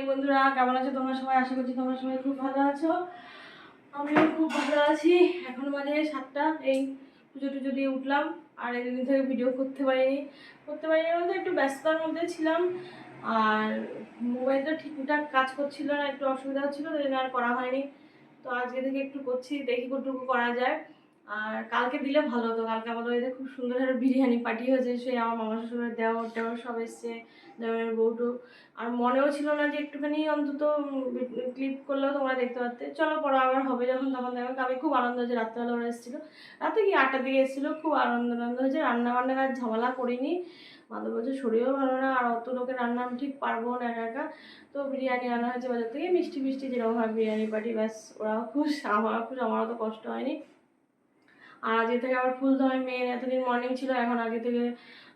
বন্ধুরা, কেমন আছো তোমরা সবাই? আশা করছি তোমরা সবাই খুব ভালো আছো। আমিও খুব ভালো আছি। এখন বাজে 7টা। এই পুজো টুজো দিয়ে উঠলাম। আর এই দুদিন থেকে ভিডিও করতে পারিনি বলতে একটু ব্যস্ততার মধ্যে ছিলাম। আর মোবাইলটা ঠিকঠাক কাজ করছিল না, একটু অসুবিধা হচ্ছিল, তাই জন্য আর করা হয়নি। তো আজকে থেকে একটু করছি, দেখি কতটুকু করা যায়। আর কালকে দিলে ভালো হতো। কালকে আমাদের বাড়িতে খুব সুন্দর একটা বিরিয়ানি পার্টি হয়েছে। সে আমার মামা শ্বশুরের দেওয়ার সব এসছে, দেওয়ারের বউটো। আর মনেও ছিল না যে একটুখানি অন্তত ক্লিপ করলেও তোমরা দেখতে পারতে। চলো পরে আবার হবে যখন তখন দেখো। আমি খুব আনন্দ হয়েছে, রাত্রেবেলা ওরা এসেছিলো, রাতে কি 8টার দিকে এসেছিলো। খুব আনন্দ হয়েছে। রান্না বান্নার আর ঝামেলা করিনি। মাদক বলছে শরীরও ভালো না, আর অত লোকের রান্না আমি ঠিক পারবো না একা একা। তো বিরিয়ানি আনা হয়েছে বাজার থেকে, মিষ্টি মিষ্টি যেরকম হয় বিরিয়ানি পার্টি, ব্যাস ওরাও খুশ, আমারও খুশ, আমারও তো কষ্ট হয়নি। আর আজকে থেকে আবার ফুল দেওয়া মেয়ের এতদিন মর্নিং ছিল, এখন আগে থেকে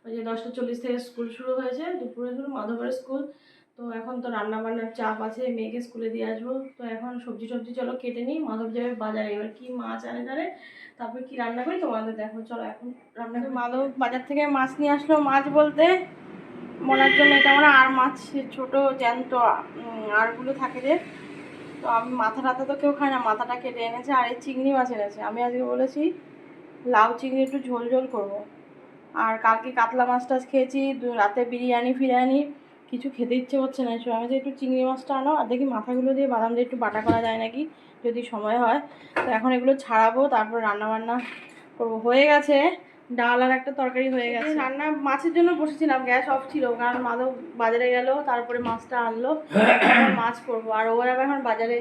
ওই যে 10টা 40 থেকে স্কুল শুরু হয়েছে, দুপুরে শুরু মাধবের স্কুল। তো এখন তো রান্না বান্নার চাপ আছে, মেয়েকে স্কুলে দিয়ে আসবো। তো এখন সবজি চলো কেটে নিই, মাধব যাবে বাজারে, এবার কি মাছ আনে তারপর কি রান্না করি তোমাদের দেখো। চলো এখন রান্না করি। মাধব বাজার থেকে মাছ নিয়ে আসলো। মাছ বলতে মনার জন্য এটা মানে আর মাছ, ছোট জ্যান্ত আরগুলো থাকে যে। তো আমি মাথা টাথা তো কেউ খায় না, মাথাটা কেটে এনেছে। আর এই চিংড়ি মাছ এনেছে। আমি আজকে বলেছি লাউ চিংড়ি একটু ঝোল ঝোল করবো। আর কালকে কাতলা মাছ টাছ খেয়েছি, রাতে বিরিয়ানি কিছু খেতে ইচ্ছে করছে না। এসব আমি যে একটু চিংড়ি মাছটা আনো, আর দেখি মাথাগুলো দিয়ে বাদাম দিয়ে একটু বাটা করা যায় নাকি, যদি সময় হয়। তো এখন এগুলো ছাড়াবো, তারপর রান্নাবান্না করবো। হয়ে গেছে ডাল আর একটা তরকারি হয়ে গেছে। রান্না মাছের জন্য বসেছিলাম, গ্যাস অফ ছিল, কারণ মাধব বাজারে গেল, তারপরে মাছটা আনলো, মাছ করবো। আর ও যাবে এখন বাজারে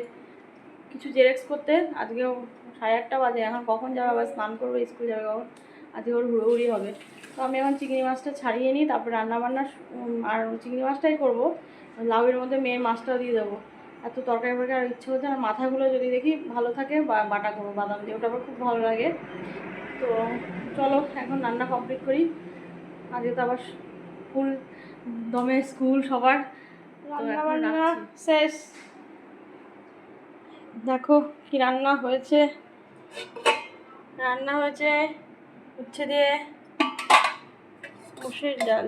কিছু জেরক্স করতে। আজকেও 8:30 বাজে, এখন কখন যাবে, আবার স্নান করবে, স্কুল যাবে কখন, আজকে ওর হুড়োহুড়ি হবে। তো আমি এখন চিংড়ি মাছটা ছাড়িয়ে নিই, তারপর রান্নাবান্না আর চিংড়ি মাছটাই করবো। লাউয়ের মধ্যে মেয়ের মাছটাও দিয়ে দেবো। এত তরকারি ফরকারি আর ইচ্ছে হচ্ছে না। মাথাগুলো যদি দেখি ভালো থাকে বাটা করবো বাদাম দিয়ে, ওটা আবার খুব ভালো লাগে। তো চলো এখন রান্না কমপ্লিট করি। আজকে তো আবার ফুল দমে স্কুল সবার। রান্নাবান্না শেষ। দেখো কি রান্না হয়েছে। উচ্ছে দিয়ে মুসুরির ডাল,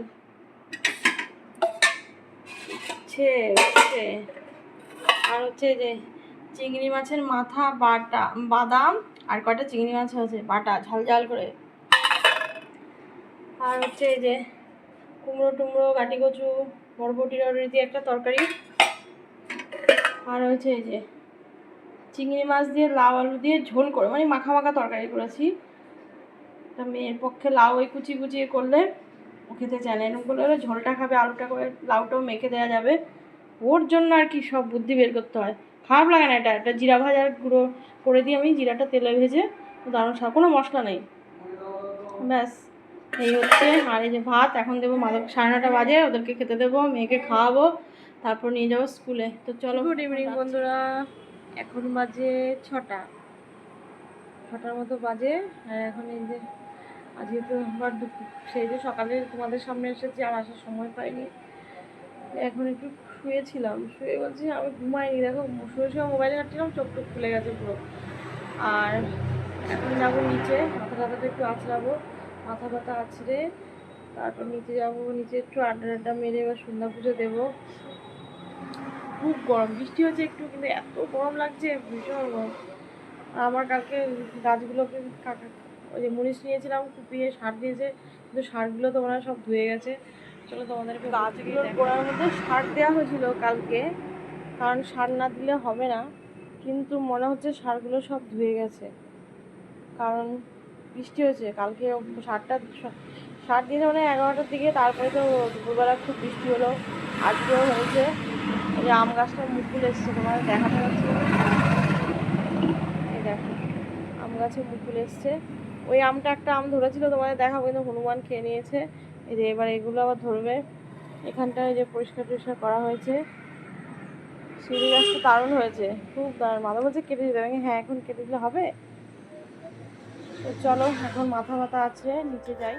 আর হচ্ছে যে চিংড়ি মাছের মাথা বাটা, বাদাম আর কয়টা চিংড়ি মাছ আছে বাটা ঝাল করে। আর হচ্ছে এই যে কুমড়ো গাটি কচু বরবটি দিয়ে একটা তরকারি। আর হচ্ছে এই যে চিংড়ি মাছ দিয়ে লাউ আলু দিয়ে ঝোল করে, মানে মাখা তরকারি করেছি। তা মেয়ের পক্ষে লাউ ওই কুচিয়ে করলে ও খেতে চায় না, এরকম করলে ঝোলটা খাবে, আলুটা করে লাউটাও মেখে দেওয়া যাবে। ওর জন্য আর কি সব বুদ্ধি বের করতে হয়। খারাপ লাগে না, এটা জিরা ভাজার গুঁড়ো করে দিই আমি, জিরাটা তেলে ভেজে, দারুণ সব, কোনো মশলা নেই, ব্যাস এই হচ্ছে। আর এই যে ভাত এখন দেবো, 9:30 বাজে, ওদেরকে খেতে দেবো, মেয়েকে খাওয়াবো, তারপর নিয়ে যাবো স্কুলে। তো চলো। গুড ইভিনিং বন্ধুরা, এখন বাজে 6টার মতো বাজে। আর এখন এই যে আজকে তো আবার সেই যে সকালে তোমাদের সামনে এসেছি, আর আসার সময় পাইনি। এখন একটু শুয়ে বলছি আমি ঘুমাইনি, দেখো শুয়ে মোবাইলে ঘাটছিলাম, চোখ খুলে গেছে পুরো। আর এখন যাবো নিচে, মাথাটা একটু আঁচড়াবো, মাথা ব্যথা আছড়ে তারপর নিচে যাবো, নিচে একটু আড্ডা মেরে এবার সন্ধ্যা পুজো দেবো। খুব গরম, বৃষ্টি হচ্ছে একটু, কিন্তু এত গরম লাগছে, ভীষণ গরম। আর আমার কালকে গাছগুলোকে ওই যে মুনিশ নিয়েছিলাম, কুপিয়ে সার দিয়েছে, কিন্তু সারগুলো তো ওরা সব ধুয়ে গেছে। চলো তোমাদেরকে, গাছগুলোর গোড়ার মধ্যে সার দেওয়া হয়েছিল কালকে, কারণ সার না দিলে হবে না, কিন্তু মনে হচ্ছে সারগুলো সব ধুয়ে গেছে, কারণ বৃষ্টি হয়েছে। কালকে সার দিয়েছে মানে 11টার দিকে, তারপরে তো দুপুরবেলা খুব বৃষ্টি হলো, আজকেও হয়েছে। এই আম গাছটার মুকুল এসছে, তোমার দেখাতে পাচ্ছি, এই দেখো আম গাছে মুকুল এসছে। ওই আমটা একটা আম ধরেছিল তোমাদের দেখাবো, কিন্তু হনুমান খেয়ে নিয়েছে। এই যে এবার এগুলো আবার ধরবে। এখানটায় যে পরিষ্কার করা হয়েছে। শিউলি গাছটা দারুণ হয়েছে, খুব দারুণ। মাথা বলছে কেটে দিতে হবে, হ্যাঁ এখন কেটে দিলে হবে। তো চলো এখন মাথা আছে, নিচে যাই।